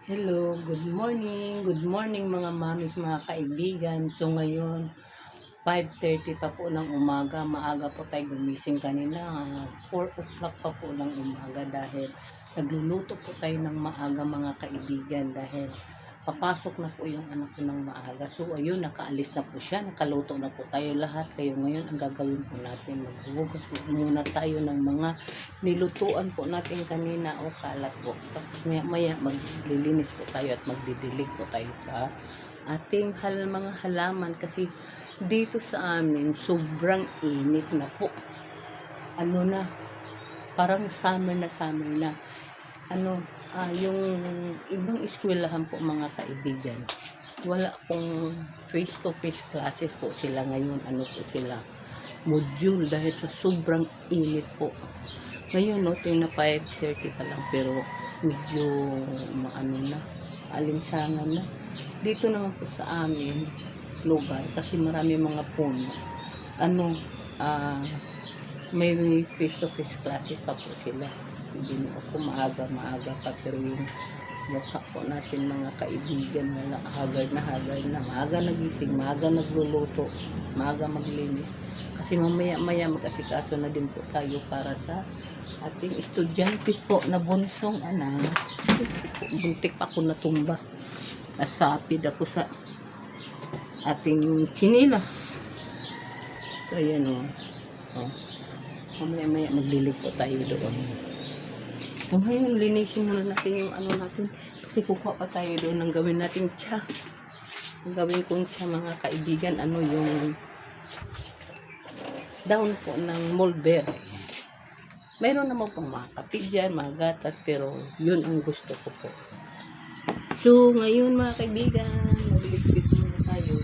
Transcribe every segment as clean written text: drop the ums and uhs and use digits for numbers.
Hello, good morning mga mamis, mga kaibigan. So ngayon, 5:30 pa po ng umaga, maaga po tayo gumising kanina, 4 o'clock pa po ng umaga dahil nagluluto po tayo ng maaga mga kaibigan dahil papasok na po yung anak ko ng maaga. So ayun, nakaalis na po siya, nakaluto na po tayo lahat. Kaya ngayon, ang gagawin po natin, maghuhugas po muna tayo ng mga nilutuan po natin kanina o kalat po. Tapos maya maglilinis po tayo at magdidilig po tayo sa ating mga halaman kasi dito sa amin sobrang init na po. Ano na, parang summer na. Yung ibang eskwelahan po mga kaibigan, wala pong face to face classes po sila ngayon. Sila module dahil sa sobrang init po. Ngayon na 5:30 pa lang pero medyo alinsangan na. Dito naman po sa amin lugar kasi marami mga puno. May face to face classes pa po sila. Hindi na ako maaga pa pero yung mukha po natin mga kaibigan wala, haggard na, maaga nagising, maaga nagluluto, maaga maglinis kasi mamaya mag-asikaso na din po tayo para sa ating estudyante po na bunsong anak. Buntik pa ako natumba, nasapid ako sa ating chinilas. So ayan mamaya maglilig po tayo doon. So ngayon, linisin muna natin yung natin kasi kukuha pa tayo doon ng gawin nating tsa. Ang gawin kong tsa mga kaibigan, yung down po ng mulberry. Mayroon naman pong mga kape dyan, mga gatas, pero yun ang gusto ko po. So ngayon mga kaibigan, magliligpit muna tayo.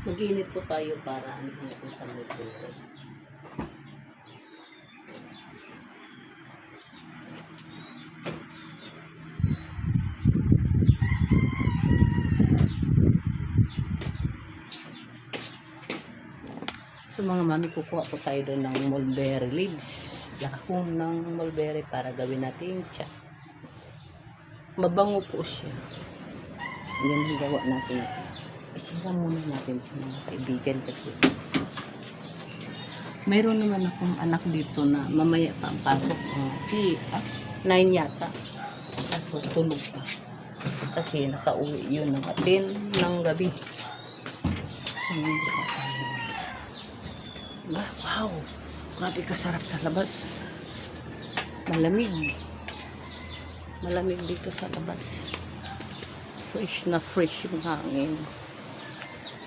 Mag-init po tayo para natin sa mulberry. So mga mami, kukuha po tayo doon ng mulberry leaves, dahon ng mulberry para gawin natin tsa. Mabango po siya. Yan ang gawa natin. Isira muna natin ito mga kaibigan kasi mayroon naman akong anak dito na mamaya pa ang pasok. 9 yata. Kaso tulog pa. Kasi nakauwi yun ng 10 ng gabi. Wow! Grabe kasarap sa labas. Malamig. Malamig dito sa labas. Fresh na fresh yung hangin.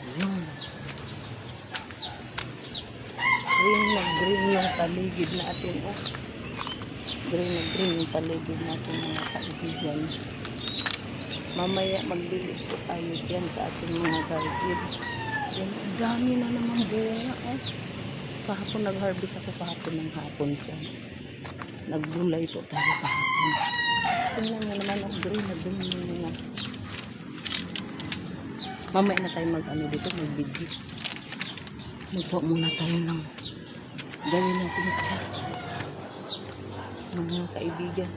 Ayun. Green na green yung paligid natin. Green na green yung paligid natin mga kaibigan. Mamaya magdilig po tayo dyan sa ating mga garden. Yan, ang dami na naman bunga. Kahapon nag-harvest ako ng hapon po. Naggulay po tayo kahapon. Tingnan nyo naman ang green na green yung mga. Mamaya na tayo mag-video. Magpo muna tayo ng gawin natin siya. Mga kaibigan.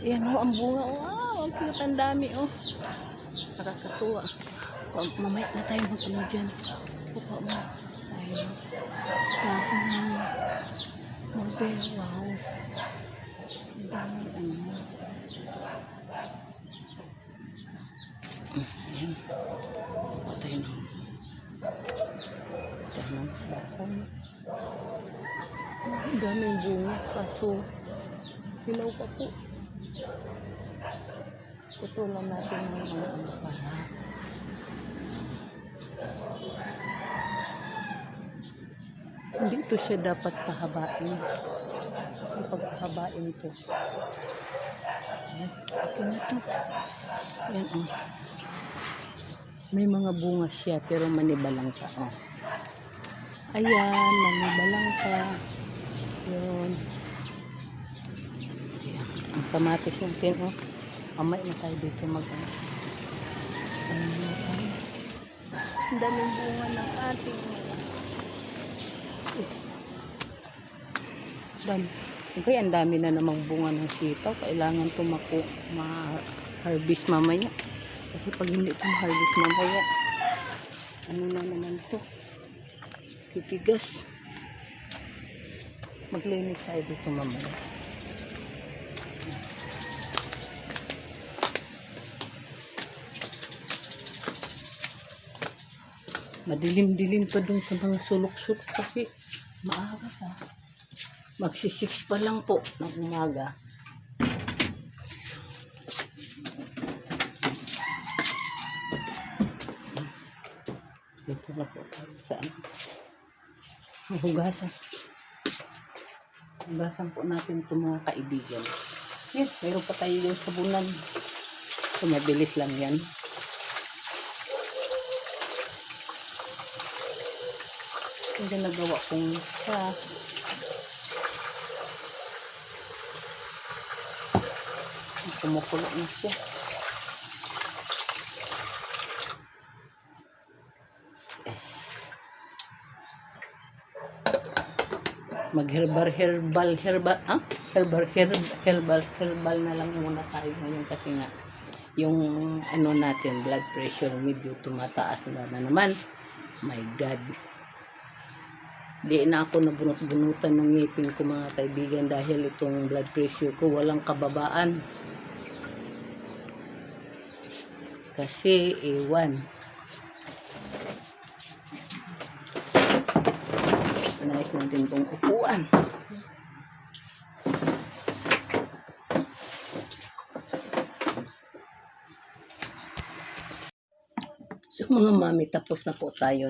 Ayan o, ang bunga. Wow, ang cute, ang dami o. Nakakatuwa. Mamaya na tayo mag-ano dyan. Pupa mo tayo. Dahon ng mabel. Wow. Ang dami ano. Ayan. Pupa tayo ng bakon. Ang daming bunga. Kaso, hilaw pa po. Putulan natin ng mga ano para. Hindi ito siya dapat pahabain. Kapag pahabain ito. Ayan. Okay na ito. Ayan o. May mga bunga siya pero manibalang pa o. Ayan, manibalang pa. Yun. Ayan. Ang kamatis natin o. Amay na tayo dito mag-ano. Ang daming bunga ng ating dami. Okay, ang dami na namang bunga ng sitaw. Kailangan ito ma-harvest mamaya. Kasi pag hindi ito ma-harvest mamaya, ano na naman ito? Titigas. Maglinis tayo dito mamaya. Madilim-dilim pa dun sa mga sulok-sulok kasi maaga pa. Magsi-6 pa lang po ng umaga. Dito na po tayo sa hugasan. Hugasan po natin ito mga kaibigan. Yan, mayroon pa tayo yung sabunan. So, mabilis lang yan. Yung ginagawa kong siya. Kumukulo na siya. Yes. Mag-herbal na lang muna tayo ngayon kasi nga yung ano natin, blood pressure medyo tumataas na naman. My God. Di na ako nabunot-bunutan ng ngipin ko mga kaibigan dahil itong blood pressure ko walang kababaan. Kasi ewan. Nais natin itong upuan. So mga mami, tapos na po tayo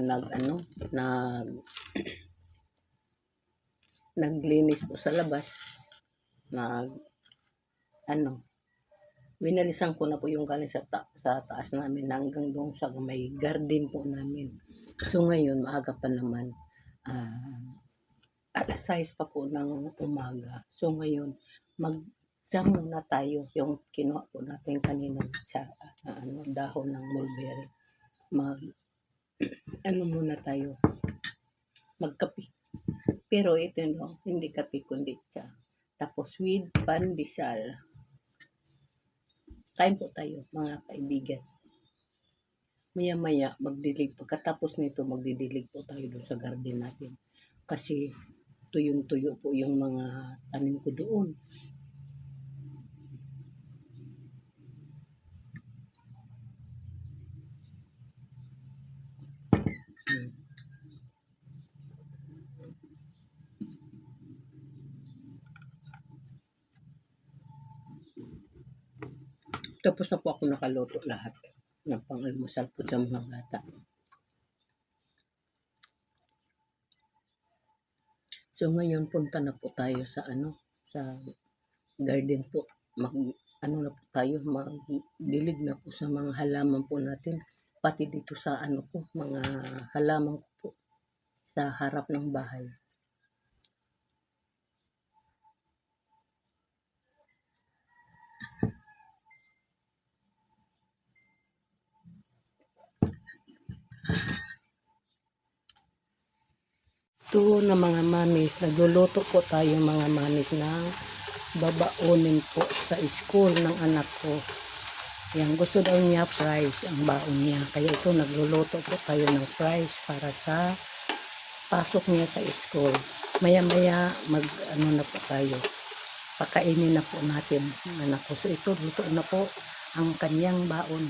naglinis po sa labas. Winalisan ko na po yung galing sa taas namin hanggang doon sa may garden po namin. So ngayon, maaga pa naman. Alas 6 pa po ng umaga. So ngayon, mag-jam muna tayo. Yung kinuha po natin kanina dahon ng mulberry. Muna tayo. Magkape. Pero ito hindi kape kundi tsa. Tapos with pandesal. Kain po tayo, mga kaibigan. Maya-maya, pagkatapos nito, magdidilig po tayo doon sa garden natin. Kasi, tuyong-tuyo po yung mga tanim ko doon. Tapos na po ako nakaluto lahat ng pang-almusal po sa mga bata. So ngayon punta na po tayo sa garden po. Na po tayo, magdilig na po sa mga halaman po natin. Pati dito sa mga halaman ko po sa harap ng bahay. Ito na mga mamis, nagluluto po tayo mga mamis ng babaunin po sa school ng anak ko. Yan, gusto daw niya fries ang baon niya. Kaya ito, nagluluto po tayo ng fries para sa pasok niya sa school. Maya-maya, na po tayo. Pakainin na po natin ang anak ko. So ito, luto na po ang kanyang baon.